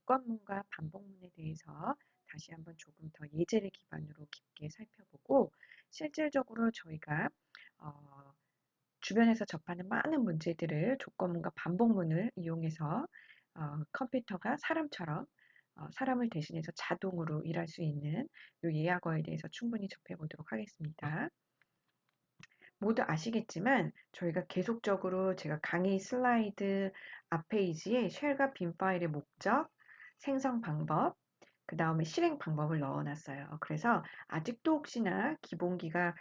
조건문과 반복문에 대해서 다시 한번 조금 더 예제를 기반으로 깊게 살펴보고 실질적으로 저희가 어, 주변에서 접하는 많은 문제들을 조건문과 반복문을 이용해서 컴퓨터가 사람처럼 사람을 대신해서 자동으로 일할 수 있는 이 예학어에 대해서 충분히 접해보도록 하겠습니다. 모두 아시겠지만 저희가 계속적으로 제가 강의 슬라이드 앞페이지에 쉘과 빈 파일의 목적, 생성 방법, 그 다음에 실행 방법을 넣어놨어요. 그래서 아직도 혹시나 기본기가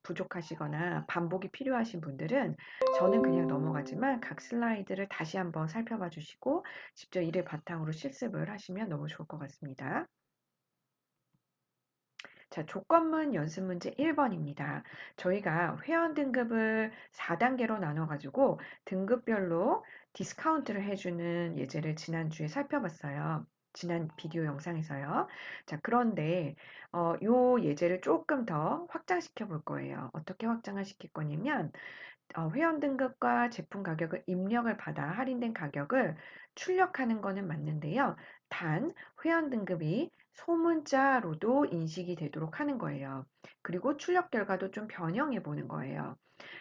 부족하시거나 반복이 필요하신 분들은 저는 그냥 넘어가지만 각 슬라이드를 다시 한번 살펴봐 주시고 직접 이를 바탕으로 실습을 하시면 너무 좋을 것 같습니다. 자, 조건문 연습 문제 1번입니다. 저희가 회원 등급을 4단계로 나눠가지고 등급별로 디스카운트를 해주는 예제를 지난주에 살펴봤어요. 지난 비디오 영상에서요. 자, 그런데 요 예제를 조금 더 확장시켜 볼 거예요. 어떻게 확장을 시킬 거냐면 회원 등급과 제품 가격을 입력을 받아 할인된 가격을 출력하는 거는 맞는데요. 단 회원 등급이 소문자로도 인식이 되도록 하는 거예요. 그리고 출력 결과도 좀 변형해 보는 거예요.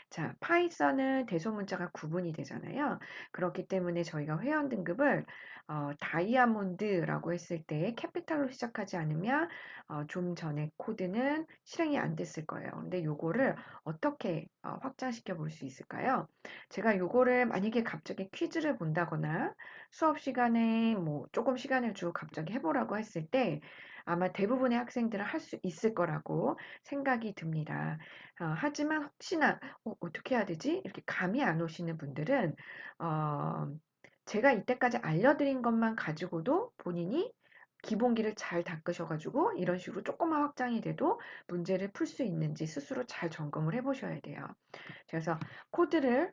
자, 파이썬은 대소문자가 구분이 되잖아요. 그렇기 때문에 저희가 회원 등급을 다이아몬드라고 했을 때 캐피탈로 시작하지 않으면 좀 전에 코드는 실행이 안 됐을 거예요. 근데 요거를 어떻게 확장시켜 볼 수 있을까요? 제가 요거를 만약에 갑자기 퀴즈를 본다거나 수업 시간에 뭐 조금 시간을 주고 갑자기 해보라고 했을 때 아마 대부분의 학생들은 할 수 있을 거라고 생각이 듭니다. 하지만 혹시나 어떻게 해야 되지? 이렇게 감이 안 오시는 분들은 어, 제가 이때까지 알려드린 것만 가지고도 본인이 기본기를 잘 닦으셔가지고 이런 식으로 조금만 확장이 돼도 문제를 풀 수 있는지 스스로 잘 점검을 해보셔야 돼요. 그래서 코드를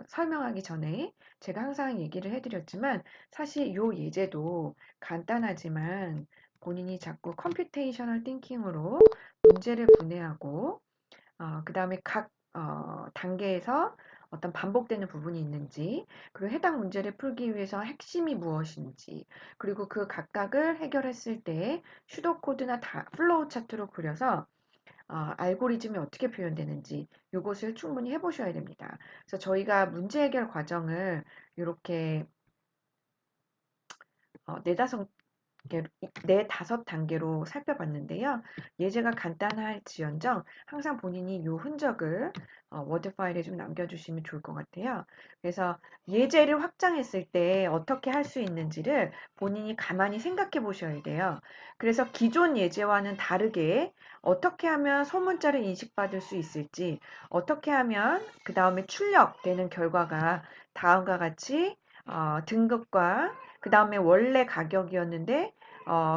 설명하기 전에 제가 항상 얘기를 해드렸지만 사실 이 예제도 간단하지만 본인이 자꾸 컴퓨테이셔널 띵킹으로 문제를 분해하고 그 다음에 각 단계에서 어떤 반복되는 부분이 있는지, 그리고 해당 문제를 풀기 위해서 핵심이 무엇인지, 그리고 그 각각을 해결했을 때 슈도코드나 플로우 차트로 그려서 알고리즘이 어떻게 표현되는지 이것을 충분히 해보셔야 됩니다. 그래서 저희가 문제 해결 과정을 이렇게 네다섯 네 다섯 단계로 살펴봤는데요. 예제가 간단할지언정 항상 본인이 요 흔적을 워드 파일에 좀 남겨주시면 좋을 것 같아요. 그래서 예제를 확장했을 때 어떻게 할 수 있는지를 본인이 가만히 생각해 보셔야 돼요. 그래서 기존 예제와는 다르게 어떻게 하면 소문자를 인식받을 수 있을지, 어떻게 하면 그 다음에 출력되는 결과가 다음과 같이 등급과 그 다음에 원래 가격이었는데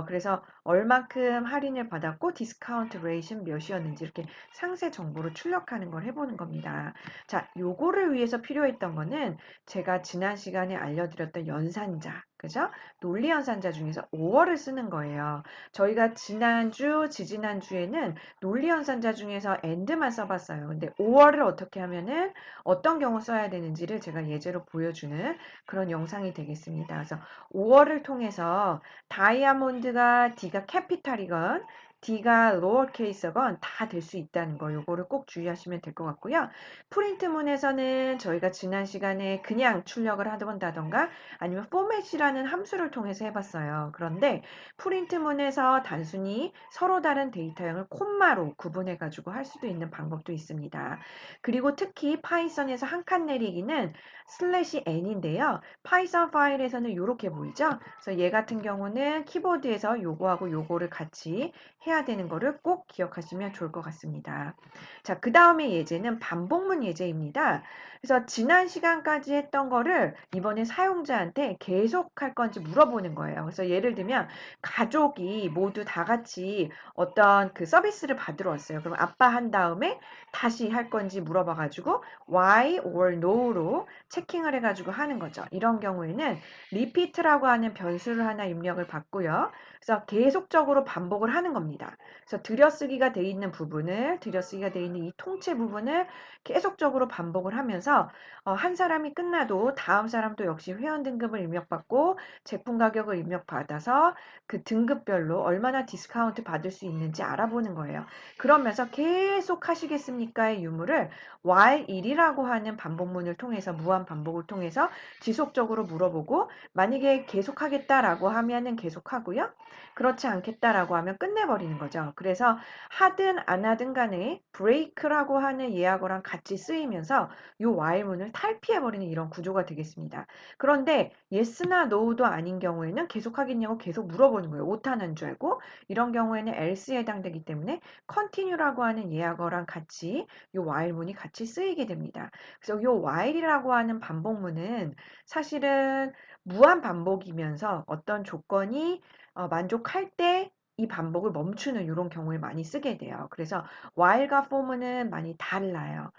그래서 얼만큼 할인을 받았고 디스카운트 레이션 몇이었는지 이렇게 상세 정보를 출력하는 걸 해보는 겁니다. 자, 요거를 위해서 필요했던 거는 제가 지난 시간에 알려드렸던 연산자, 그죠? 논리 연산자 중에서 5월을 쓰는 거예요. 저희가 지난주, 지지난주에는 논리 연산자 중에서 and만 써봤어요. 근데 5월을 어떻게 하면은 어떤 경우 써야 되는지를 제가 예제로 보여주는 그런 영상이 되겠습니다. 그래서 5월을 통해서 다이아몬드가 D가 캐피탈이건 D가 로어 케이스건 다 될 수 있다는 거 요거를 꼭 주의하시면 될 것 같고요. 프린트문에서는 저희가 지난 시간에 그냥 출력을 한다던가 아니면 포맷이라는 함수를 통해서 해봤어요. 그런데 프린트문에서 단순히 서로 다른 데이터형을 콤마로 구분해 가지고 할 수도 있는 방법도 있습니다. 그리고 특히 파이썬에서 한 칸 내리기는 슬래시 n인데요. 파이썬 파일에서는 이렇게 보이죠? 그래서 얘 같은 경우는 키보드에서 요거하고 요거를 같이 해야 되는 거를 꼭 기억하시면 좋을 것 같습니다. 자, 그 다음에 예제는 반복문 예제입니다. 그래서 지난 시간까지 했던 거를 이번에 사용자한테 계속 할 건지 물어보는 거예요. 그래서 예를 들면 가족이 모두 다 같이 어떤 그 서비스를 받으러 왔어요. 그럼 아빠 한 다음에 다시 할 건지 물어봐가지고 why or no로 체킹을 해가지고 하는 거죠. 이런 경우에는 repeat라고 하는 변수를 하나 입력을 받고요. 그래서 계속적으로 반복을 하는 겁니다. 됩니다. 그래서 들여쓰기가 돼 있는 부분을 들여쓰기가 돼 있는 이 통째 부분을 계속적으로 반복을 하면서 한 사람이 끝나도 다음 사람도 역시 회원 등급을 입력받고 제품 가격을 입력받아서 그 등급별로 얼마나 디스카운트 받을 수 있는지 알아보는 거예요. 그러면서 계속 하시겠습니까의 유무를 while 1이라고 하는 반복문을 통해서 무한 반복을 통해서 지속적으로 물어보고 만약에 계속하겠다라고 하면은 계속하고요. 그렇지 않겠다라고 하면 끝내버리는 거죠. 그래서 하든 안 하든 간에 break라고 하는 예약어랑 같이 쓰이면서 이 while문을 탈피해버리는 이런 구조가 되겠습니다. 그런데 yes나 no도 아닌 경우에는 계속하겠냐고 계속 물어보는 거예요. 오타난 줄 알고. 이런 경우에는 else에 해당되기 때문에 continue라고 하는 예약어랑 같이 이 while문이 같이 쓰이게 됩니다. 그래서 이 while이라고 하는 반복문은 사실은 무한 반복이면서 어떤 조건이 만족할 때 이 반복을 멈추는 이런 경우에 많이 쓰게 돼요. 그래서 while과 for는 많이 달라요.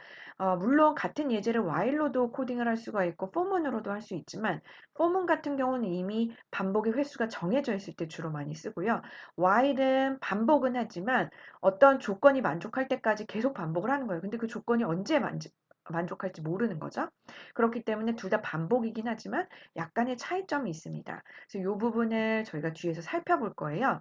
물론 같은 예제를 while로도 코딩을 할 수가 있고 for문으로도 할 수 있지만 for문 같은 경우는 이미 반복의 횟수가 정해져 있을 때 주로 많이 쓰고요. while은 반복은 하지만 어떤 조건이 만족할 때까지 계속 반복을 하는 거예요. 근데 그 조건이 언제 만족할지 모르는 거죠. 그렇기 때문에 둘 다 반복이긴 하지만 약간의 차이점이 있습니다. 그래서 이 부분을 저희가 뒤에서 살펴볼 거예요.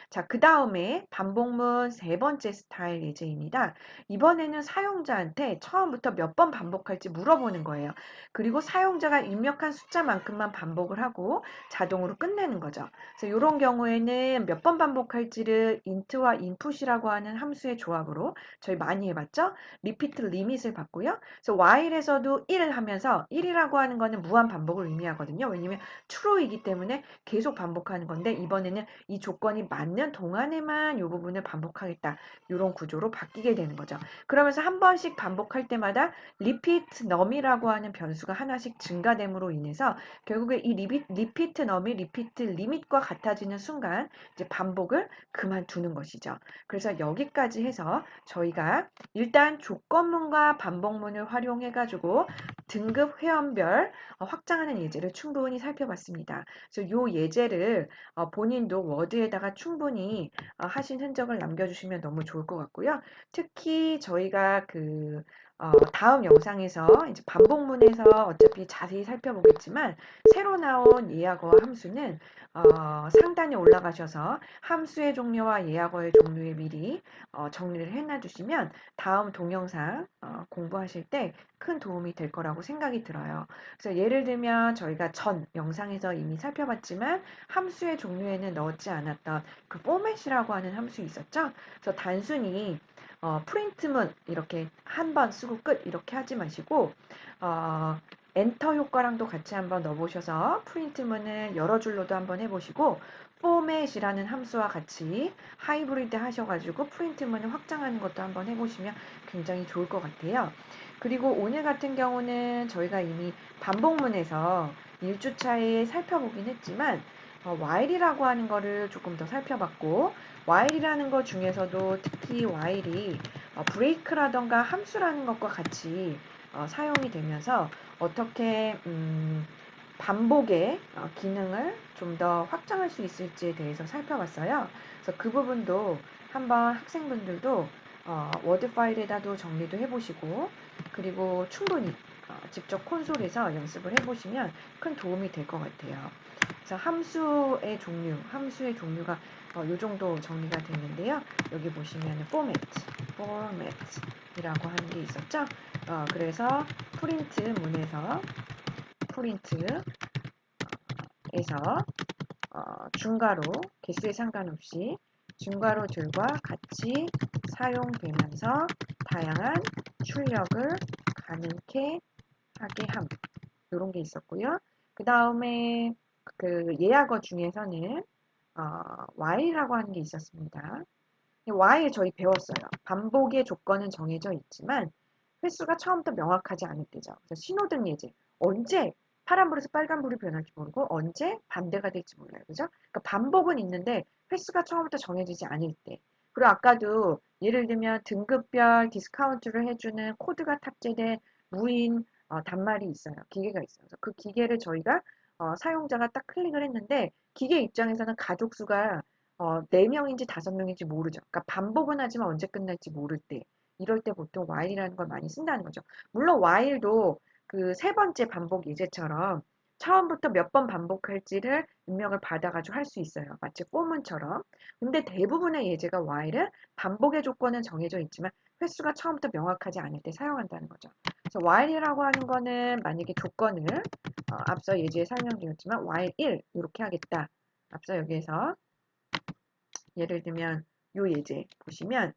자, 그 다음에 반복문 세 번째 스타일 예제입니다. 이번에는 사용자한테 처음부터 몇 번 반복할지 물어보는 거예요. 그리고 사용자가 입력한 숫자만큼만 반복을 하고 자동으로 끝내는 거죠. 그래서 이런 경우에는 몇 번 반복할지를 int와 input이라고 하는 함수의 조합으로 저희 많이 해봤죠? repeat limit을 받고요. 그래서 while에서도 1을 하면서 1이라고 하는 거는 무한 반복을 의미하거든요. 왜냐면 true이기 때문에 계속 반복하는 건데 이번에는 이 조건이 맞는 동안에만 이 부분을 반복하겠다. 이런 구조로 바뀌게 되는 거죠. 그러면서 한 번씩 반복할 때마다 repeat num이라고 하는 변수가 하나씩 증가됨으로 인해서 결국에 이 repeat num이 repeat limit과 같아지는 순간 이제 반복을 그만두는 것이죠. 그래서 여기까지 해서 저희가 일단 조건문과 반복문을 활용해 가지고 등급 회원별 확장하는 예제를 충분히 살펴봤습니다. 그래서 이 예제를 본인도 워드에다가 충분히 하신 흔적을 남겨주시면 너무 좋을 것 같고요. 특히 저희가 다음 영상에서 이제 반복문에서 어차피 자세히 살펴보겠지만 새로 나온 예약어와 함수는 상단에 올라가셔서 함수의 종류와 예약어의 종류에 미리 정리를 해놔주시면 다음 동영상 공부하실 때 큰 도움이 될 거라고 생각이 들어요. 그래서 예를 들면 저희가 전 영상에서 이미 살펴봤지만 함수의 종류에는 넣지 않았던 그 포맷이라고 하는 함수 있었죠? 그래서 단순히 프린트문 이렇게 한 번 쓰고 끝 이렇게 하지 마시고 엔터 효과랑도 같이 한번 넣어보셔서 프린트문을 여러 줄로도 한번 해보시고 포맷이라는 함수와 같이 하이브리드 하셔가지고 프린트문을 확장하는 것도 한번 해보시면 굉장히 좋을 것 같아요. 그리고 오늘 같은 경우는 저희가 이미 반복문에서 1주차에 살펴보긴 했지만 while이라고 하는 거를 조금 더 살펴봤고 while이라는 것 중에서도 특히 while이 break라던가 함수라는 것과 같이 사용이 되면서 어떻게 반복의 기능을 좀 더 확장할 수 있을지에 대해서 살펴봤어요. 그래서 그 부분도 한번 학생분들도 워드 파일에다도 정리도 해보시고 그리고 충분히 직접 콘솔에서 연습을 해보시면 큰 도움이 될 것 같아요. 그래서 함수의 종류가 이 정도 정리가 됐는데요. 여기 보시면 format이라고 하는 게 있었죠. 그래서 프린트에서 중괄호 개수에 상관없이 중괄호들과 같이 사용되면서 다양한 출력을 가능케 하게 함. 이런 게 있었고요. 그 다음에 그 예약어 중에서는 while이라고 하는 게 있었습니다. while 저희 배웠어요. 반복의 조건은 정해져 있지만 횟수가 처음부터 명확하지 않을 때죠. 그래서 신호등 예제. 언제 파란불에서 빨간불이 변할지 모르고 언제 반대가 될지 몰라요. 그죠? 그러니까 반복은 있는데 횟수가 처음부터 정해지지 않을 때. 그리고 아까도 예를 들면 등급별 디스카운트를 해주는 코드가 탑재된 무인 단말이 있어요. 기계가 있어요. 그래서 그 기계를 저희가 사용자가 딱 클릭을 했는데 기계 입장에서는 가족 수가 4명인지 5명인지 모르죠. 그러니까 반복은 하지만 언제 끝날지 모를 때. 이럴 때 보통 while이라는 걸 많이 쓴다는 거죠. 물론 while도 그 세 번째 반복 예제처럼 처음부터 몇 번 반복할지를 입력을 받아가지고 할 수 있어요. 마치 for문처럼. 근데 대부분의 예제가 while은 반복의 조건은 정해져 있지만 횟수가 처음부터 명확하지 않을 때 사용한다는 거죠. 그래서 while이라고 하는 거는 만약에 조건을 앞서 예제에 설명드렸지만 while 1 이렇게 하겠다. 앞서 여기에서 예를 들면 요 예제 보시면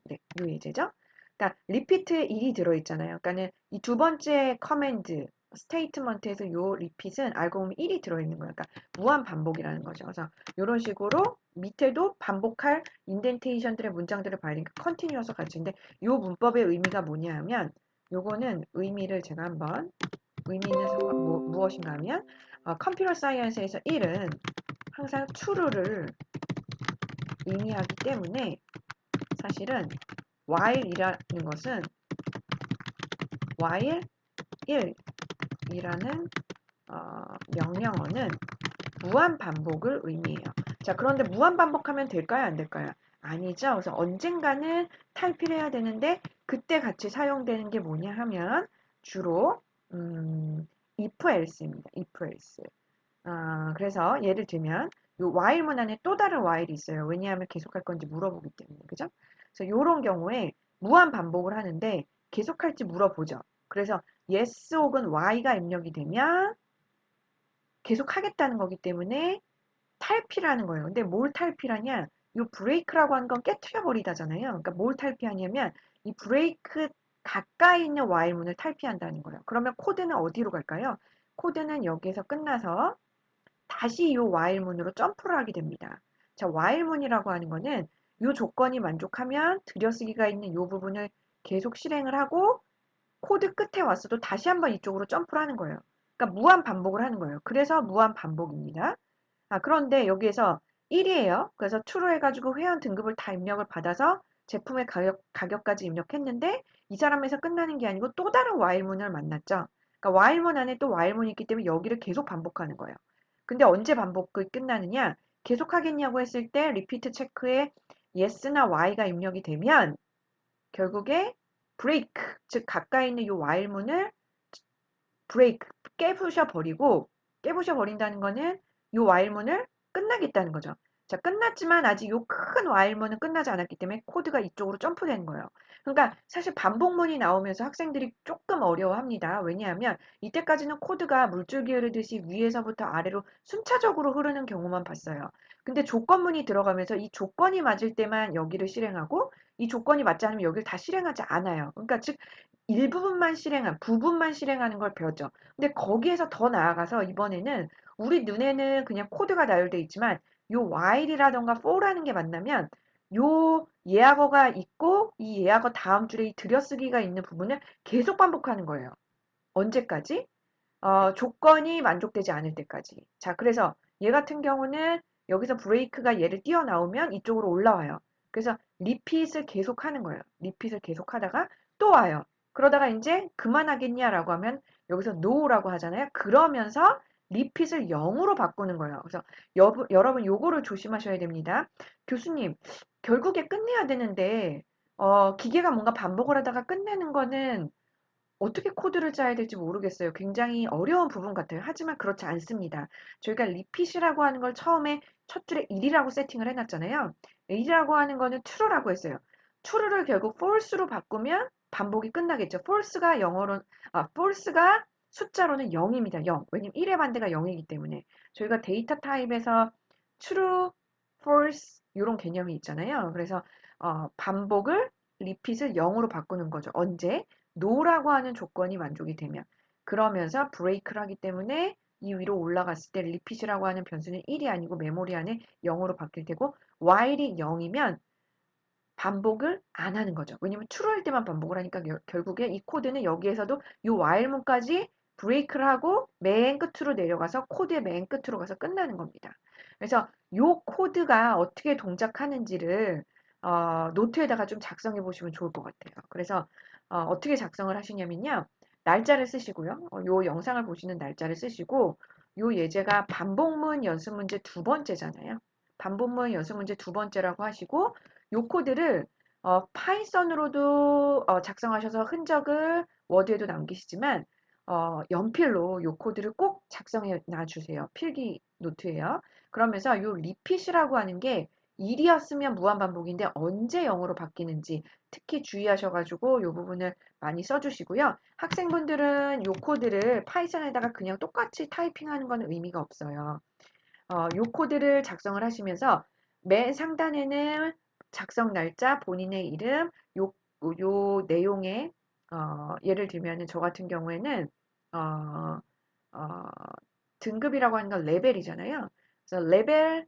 네, 요 예제죠. 그러니까 리피트에 1이 들어있잖아요. 그러니까는 이 두 번째 커맨드 스테이트먼트에서 요 리핏은 알고 보면 1이 들어있는 거예요. 그러니까 무한 반복이라는 거죠. 그래서 이런 식으로 밑에도 반복할 인덴테이션들의 문장들을 발리니까 컨티뉴어서 같이 있는데 요 문법의 의미가 뭐냐 하면 요거는 의미를 제가 한번 의미 있는 무엇인가 하면 컴퓨터 사이언스에서 1은 항상 true를 의미하기 때문에 사실은 while이라는 것은 while 1이라는 명령어는 무한 반복을 의미해요. 자, 그런데 무한 반복하면 될까요? 안 될까요? 아니죠. 그래서 언젠가는 탈피를 해야 되는데 그때 같이 사용되는 게 뭐냐 하면 주로 if else입니다. if else. 그래서 예를 들면 요 while문 안에 또 다른 while이 있어요. 왜냐하면 계속할 건지 물어보기 때문에. 그죠? 그래서 요런 경우에 무한 반복을 하는데 계속할지 물어보죠. 그래서 yes 혹은 y가 입력이 되면 계속하겠다는 거기 때문에 탈피라는 거예요. 근데 뭘 탈피하냐? 요 브레이크라고 하는 건 깨트려 버리다잖아요. 그러니까 뭘 탈피하냐면 이 브레이크 가까이 있는 while문을 탈피한다는 거예요. 그러면 코드는 어디로 갈까요? 코드는 여기에서 끝나서 다시 이 while문으로 점프를 하게 됩니다. 자, while문이라고 하는 거는 이 조건이 만족하면 들여쓰기가 있는 이 부분을 계속 실행을 하고 코드 끝에 왔어도 다시 한번 이쪽으로 점프를 하는 거예요. 그러니까 무한 반복을 하는 거예요. 그래서 무한 반복입니다. 그런데 여기에서 1이에요. 그래서 true로 해가지고 회원 등급을 다 입력을 받아서 제품의 가격까지 입력했는데 이 사람에서 끝나는 게 아니고 또 다른 while문을 만났죠. 그러니까 while문 안에 또 while문이 있기 때문에 여기를 계속 반복하는 거예요. 근데 언제 반복이 끝나느냐? 계속 하겠냐고 했을 때 리피트 체크에 yes나 y가 입력이 되면 결국에 break, 즉 가까이 있는 이 while문을 break, 깨부셔 버린다는 거는 이 while문을 끝나겠다는 거죠. 자, 끝났지만 아직 이 큰 while문은 끝나지 않았기 때문에 코드가 이쪽으로 점프되는 거예요. 그러니까 사실 반복문이 나오면서 학생들이 조금 어려워합니다. 왜냐하면 이때까지는 코드가 물줄기 흐르듯이 위에서부터 아래로 순차적으로 흐르는 경우만 봤어요. 근데 조건문이 들어가면서 이 조건이 맞을 때만 여기를 실행하고 이 조건이 맞지 않으면 여기를 다 실행하지 않아요. 그러니까 즉 부분만 실행하는 걸 배웠죠. 근데 거기에서 더 나아가서 이번에는 우리 눈에는 그냥 코드가 나열되어 있지만 요 while이라던가 for라는 게 만나면 요 예약어가 있고 이 예약어 다음 줄에 이 들여쓰기가 있는 부분을 계속 반복하는 거예요. 언제까지? 조건이 만족되지 않을 때까지. 자, 그래서 얘 같은 경우는 여기서 브레이크가 얘를 뛰어나오면 이쪽으로 올라와요. 그래서 리핏을 계속 하는 거예요. 리핏을 계속 하다가 또 와요. 그러다가 이제 그만하겠냐라고 하면 여기서 no라고 하잖아요. 그러면서 리핏을 0으로 바꾸는 거예요. 그래서 여러분 요거를 조심하셔야 됩니다. 교수님, 결국에 끝내야 되는데 기계가 뭔가 반복을 하다가 끝내는 거는 어떻게 코드를 짜야 될지 모르겠어요. 굉장히 어려운 부분 같아요. 하지만 그렇지 않습니다. 저희가 리핏이라고 하는 걸 처음에 첫 줄에 1이라고 세팅을 해놨잖아요. 1이라고 하는 거는 true라고 했어요. true를 결국 false로 바꾸면 반복이 끝나겠죠. false가 숫자로는 0입니다. 0. 왜냐면 1의 반대가 0이기 때문에. 저희가 데이터 타입에서 true, false 이런 개념이 있잖아요. 그래서 반복을 리핏을 0으로 바꾸는 거죠. 언제? no라고 하는 조건이 만족이 되면 그러면서 브레이크를 하기 때문에 이 위로 올라갔을 때 리핏이라고 하는 변수는 1이 아니고 메모리 안에 0으로 바뀔 테고 while이 0이면 반복을 안 하는 거죠. 왜냐면 true할 때만 반복을 하니까 결국에 이 코드는 여기에서도 이 while문까지 브레이크를 하고 맨 끝으로 내려가서 코드의 맨 끝으로 가서 끝나는 겁니다. 그래서 이 코드가 어떻게 동작하는지를 노트에다가 좀 작성해 보시면 좋을 것 같아요. 그래서 어떻게 작성을 하시냐면요. 날짜를 쓰시고요. 요 영상을 보시는 날짜를 쓰시고 요 예제가 반복문 연습 문제 두 번째잖아요. 반복문 연습 문제 두 번째라고 하시고 요 코드를 파이썬으로도 작성하셔서 흔적을 워드에도 남기시지만 연필로 요 코드를 꼭 작성해 놔주세요. 필기 노트에요. 그러면서 요 리핏이라고 하는 게 1이었으면 무한반복인데 언제 0으로 바뀌는지 특히 주의하셔가지고 요 부분을 많이 써주시고요. 학생분들은 요 코드를 파이썬에다가 그냥 똑같이 타이핑하는 건 의미가 없어요. 요 코드를 작성을 하시면서 맨 상단에는 작성 날짜, 본인의 이름, 요 내용에 예를 들면은 저 같은 경우에는 어, 어, 등급이라고 하는 건 레벨이잖아요. 그래서 레벨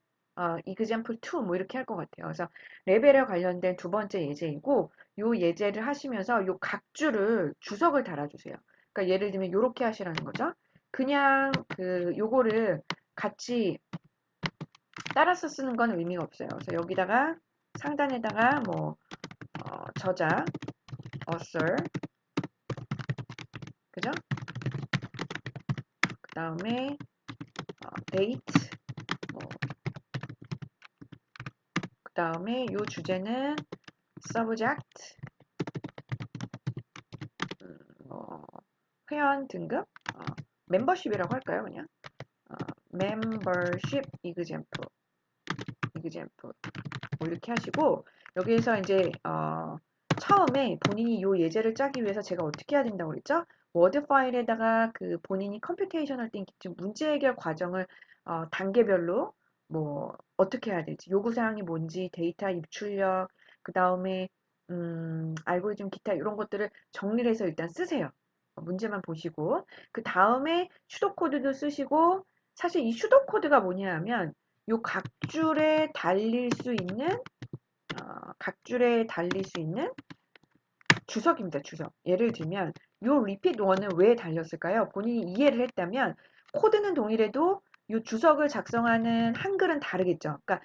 example 2 뭐 이렇게 할 것 같아요. 그래서 레벨에 관련된 두 번째 예제이고 요 예제를 하시면서 요 각주를 주석을 달아주세요. 그러니까 예를 들면 요렇게 하시라는 거죠. 그냥 요거를 같이 따라서 쓰는 건 의미가 없어요. 그래서 여기다가 상단에다가 뭐 저자, author, 그죠? 그 다음에 date, 뭐, 그 다음에 요 주제는 subject, 뭐, 회원 등급, membership이라고 할까요, 그냥? membership example, 뭐 이렇게 하시고 여기에서 이제 처음에 본인이 요 예제를 짜기 위해서 제가 어떻게 해야 된다고 그랬죠? 워드 파일에다가 그 본인이 컴퓨테이션 할 때 문제 해결 과정을 단계별로 뭐 어떻게 해야 될지 요구사항이 뭔지 데이터 입출력 그 다음에 알고리즘 기타 이런 것들을 정리를 해서 일단 쓰세요. 문제만 보시고 그 다음에 슈도 코드도 쓰시고 사실 이 슈도 코드가 뭐냐 하면 요 각줄에 달릴 수 있는 주석입니다. 주석. 예를 들면 요 repeat 1은 왜 달렸을까요? 본인이 이해를 했다면 코드는 동일해도 요 주석을 작성하는 한글은 다르겠죠. 그러니까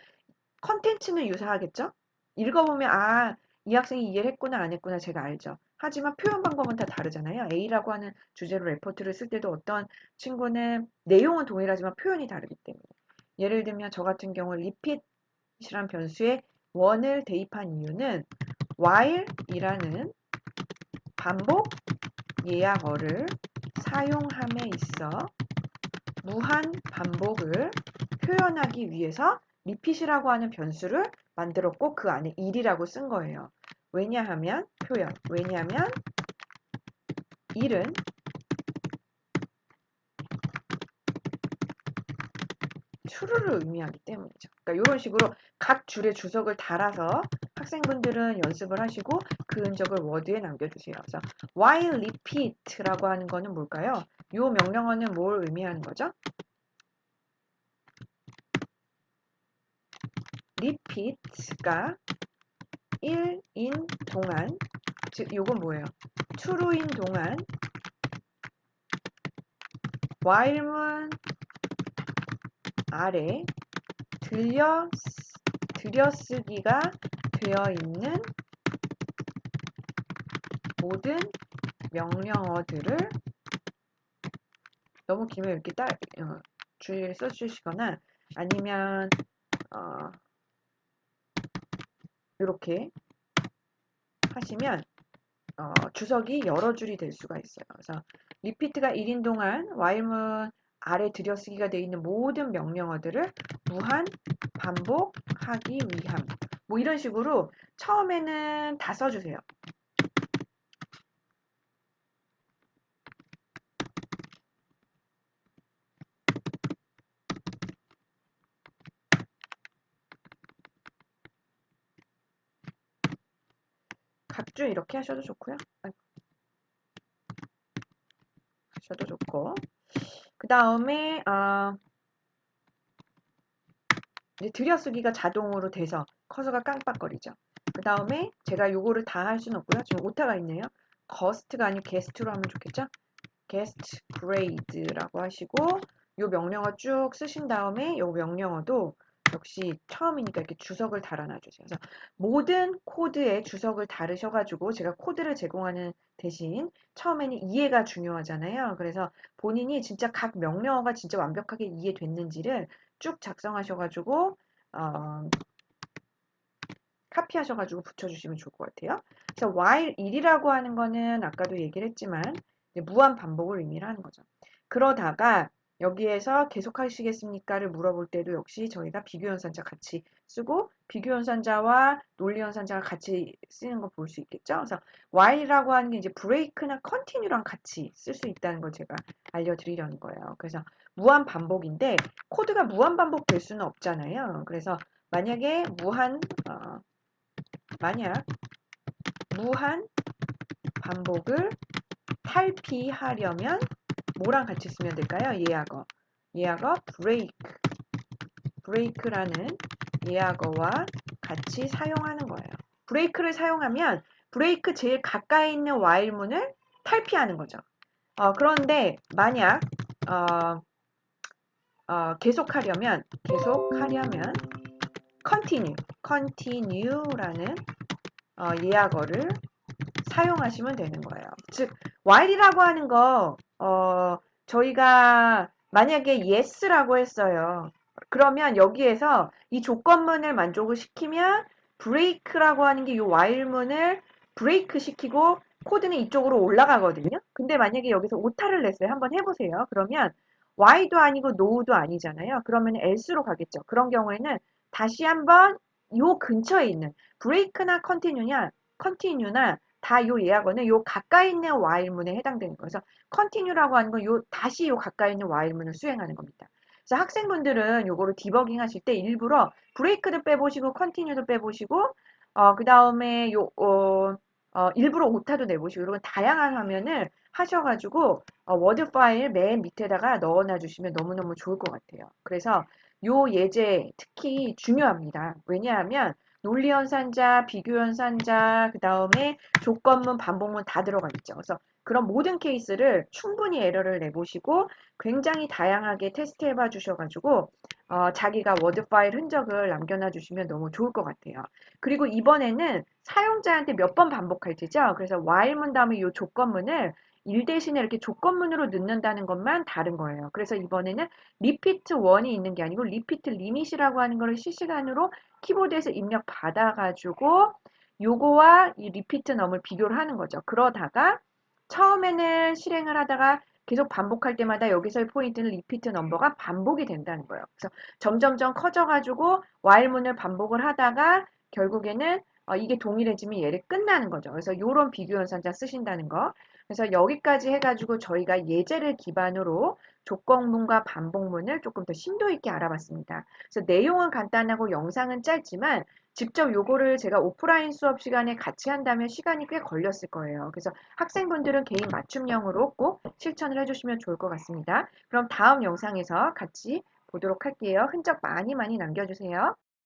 컨텐츠는 유사하겠죠? 읽어보면 이 학생이 이해를 했구나 안 했구나 제가 알죠. 하지만 표현 방법은 다 다르잖아요. A라고 하는 주제로 레포트를 쓸 때도 어떤 친구는 내용은 동일하지만 표현이 다르기 때문에 예를 들면 저 같은 경우 repeat이란 변수에 1을 대입한 이유는 while이라는 반복 예약어를 사용함에 있어 무한 반복을 표현하기 위해서 repeat이라고 하는 변수를 만들었고 그 안에 1이라고 쓴 거예요. 왜냐하면 왜냐하면 1은 true를 의미하기 때문이죠. 그러니까 이런 식으로 각 줄에 주석을 달아서 학생분들은 연습을 하시고 그 흔적을 워드에 남겨주세요. 그래서 while repeat라고 하는 거는 뭘까요? 이 명령어는 뭘 의미하는 거죠? repeat가 1인 동안 즉 요건 뭐예요? true인 동안 while문 아래 들여쓰기가 되어 있는 모든 명령어들을 너무 길면 이렇게 주의를 써주시거나 아니면 이렇게 하시면 주석이 여러 줄이 될 수가 있어요. 그래서 repeat가 1인 동안 while문 아래 들여쓰기가 되어 있는 모든 명령어들을 무한 반복하기 위함. 뭐 이런 식으로 처음에는 다 써주세요. 각주 이렇게 하셔도 좋고요. 하셔도 좋고. 그 다음에 이제 들여쓰기가 자동으로 돼서 커서가 깜빡거리죠. 그 다음에 제가 요거를 다 할 수는 없고요. 지금 오타가 있네요. 거스트가 아니고 게스트로 하면 좋겠죠? 게스트 그레이드라고 하시고 요 명령어 쭉 쓰신 다음에 요 명령어도 역시 처음이니까 이렇게 주석을 달아놔 주세요. 그래서 모든 코드에 주석을 달으셔가지고 제가 코드를 제공하는 대신 처음에는 이해가 중요하잖아요. 그래서 본인이 진짜 각 명령어가 진짜 완벽하게 이해됐는지를 쭉 작성하셔가지고 카피하셔가지고 붙여주시면 좋을 것 같아요. 그래서 while 일이라고 하는 거는 아까도 얘기를 했지만 이제 무한 반복을 의미를 하는 거죠. 그러다가 여기에서 계속 하시겠습니까를 물어볼 때도 역시 저희가 비교연산자 같이 쓰고 비교연산자와 논리연산자가 같이 쓰는 거 볼 수 있겠죠. 그래서 while이라고 하는 게 이제 break나 continue랑 같이 쓸 수 있다는 걸 제가 알려드리려는 거예요. 그래서 무한 반복인데 코드가 무한 반복될 수는 없잖아요. 그래서 만약에 만약 무한 반복을 탈피하려면 뭐랑 같이 쓰면 될까요? 예약어 break라는 예약어와 같이 사용하는 거예요. break를 사용하면 break 제일 가까이 있는 while문을 탈피하는 거죠. 그런데 만약 계속하려면 continue라는 예약어를 사용하시면 되는 거예요. 즉 while이라고 하는 거 저희가 만약에 yes라고 했어요. 그러면 여기에서 이 조건문을 만족을 시키면 break라고 하는 게 이 while문을 break 시키고 코드는 이쪽으로 올라가거든요. 근데 만약에 여기서 오타를 냈어요. 한번 해보세요. 그러면 Y도 아니고 No도 아니잖아요. 그러면 else로 가겠죠. 그런 경우에는 다시 한번 요 근처에 있는 break나 continue나 다 요 예약어는 요 가까이 있는 while문에 해당되는 거예요. 그래서 continue라고 하는 건 다시 요 가까이 있는 while문을 수행하는 겁니다. 그래서 학생분들은 요거를 디버깅 하실 때 일부러 break도 빼보시고 continue도 빼보시고 그 다음에 일부러 오타도 내보시고 이런 다양한 화면을 하셔가지고 워드 파일 맨 밑에다가 넣어놔 주시면 너무너무 좋을 것 같아요. 그래서 요 예제 특히 중요합니다. 왜냐하면 논리연산자, 비교연산자, 그 다음에 조건문, 반복문 다 들어가 있죠. 그래서 그런 모든 케이스를 충분히 에러를 내보시고 굉장히 다양하게 테스트해봐 주셔가지고 자기가 워드 파일 흔적을 남겨놔 주시면 너무 좋을 것 같아요. 그리고 이번에는 사용자한테 몇 번 반복할지죠. 그래서 while문 다음에 이 조건문을 일 대신에 이렇게 조건문으로 넣는다는 것만 다른 거예요. 그래서 이번에는 repeat 1이 있는 게 아니고 repeat limit이라고 하는 거를 실시간으로 키보드에서 입력 받아가지고 요거와 이 repeat num을 비교를 하는 거죠. 그러다가 처음에는 실행을 하다가 계속 반복할 때마다 여기서의 포인트는 repeat number가 반복이 된다는 거예요. 그래서 점점점 커져가지고 while문을 반복을 하다가 결국에는 이게 동일해지면 얘를 끝나는 거죠. 그래서 이런 비교 연산자 쓰신다는 거. 그래서 여기까지 해가지고 저희가 예제를 기반으로 조건문과 반복문을 조금 더 심도 있게 알아봤습니다. 그래서 내용은 간단하고 영상은 짧지만 직접 요거를 제가 오프라인 수업 시간에 같이 한다면 시간이 꽤 걸렸을 거예요. 그래서 학생분들은 개인 맞춤형으로 꼭 실천을 해주시면 좋을 것 같습니다. 그럼 다음 영상에서 같이 보도록 할게요. 흔적 많이 남겨주세요.